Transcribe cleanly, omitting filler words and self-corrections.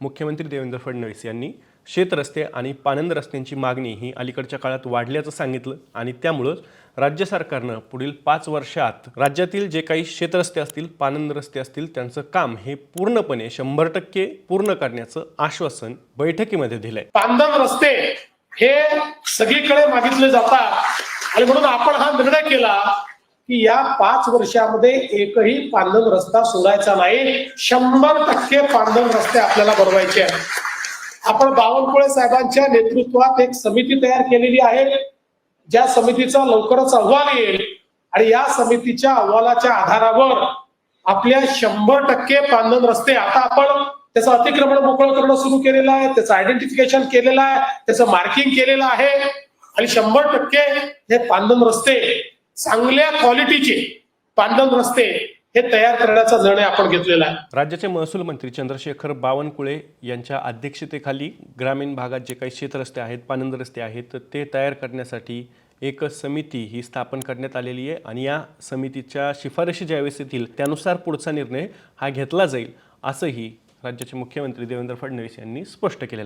मुख्यमंत्री देवेंद्र फडणवीस यांनी शेतरस्ते आणि पाणंद रस्त्यांची मागणी ही अलीकडच्या काळात वाढल्याचं सांगितलं आणि त्यामुळंच राज्य सरकारनं पुढील 5 वर्षात राज्यातील जे काही शेतरस्ते असतील, पाणंद रस्ते असतील त्यांचं काम हे पूर्णपणे 100% पूर्ण करण्याचं आश्वासन बैठकीमध्ये दिलंय। पांदन रस्ते हे सगळीकडे मागितले जातात आणि म्हणून आपण हा निर्णय केला की या 5 वर्षामध्ये एकही पांदन रस्ता सोडायचा नाही। 100% पांदन रस्ते आपल्याला बनवायचे आहेत। आपण बावनकुळे साहेबांच्या नेतृत्वात एक समिती तयार केलेली आहे, ज्या समितीचा लवकरच अहवाल येईल आणि या समितीच्या अहवालाच्या आधारावर आपल्या 100% पांदन रस्ते आता आपण त्याचं अतिक्रमण मोकळं करणं सुरू केलेलं आहे, त्याचं आयडेंटिफिकेशन केलेलं आहे, त्याचं मार्किंग केलेलं आहे आणि 100% हे पांदन रस्ते चांगल्या क्वालिटीचे पांदन रस्ते हे तयार करण्याचा निर्णय आपण घेतलेला आहे। राज्याचे महसूल मंत्री चंद्रशेखर बावनकुळे यांच्या अध्यक्षतेखाली ग्रामीण भागात जे काही शेतरस्ते आहेत, पाणंद रस्ते आहेत ते तयार करण्यासाठी एक समिती ही स्थापन करण्यात आलेली आहे आणि या समितीच्या शिफारशी ज्यावेळेस येतील त्यानुसार पुढचा निर्णय हा घेतला जाईल असंही राज्याचे मुख्यमंत्री देवेंद्र फडणवीस यांनी स्पष्ट केलेलं आहे।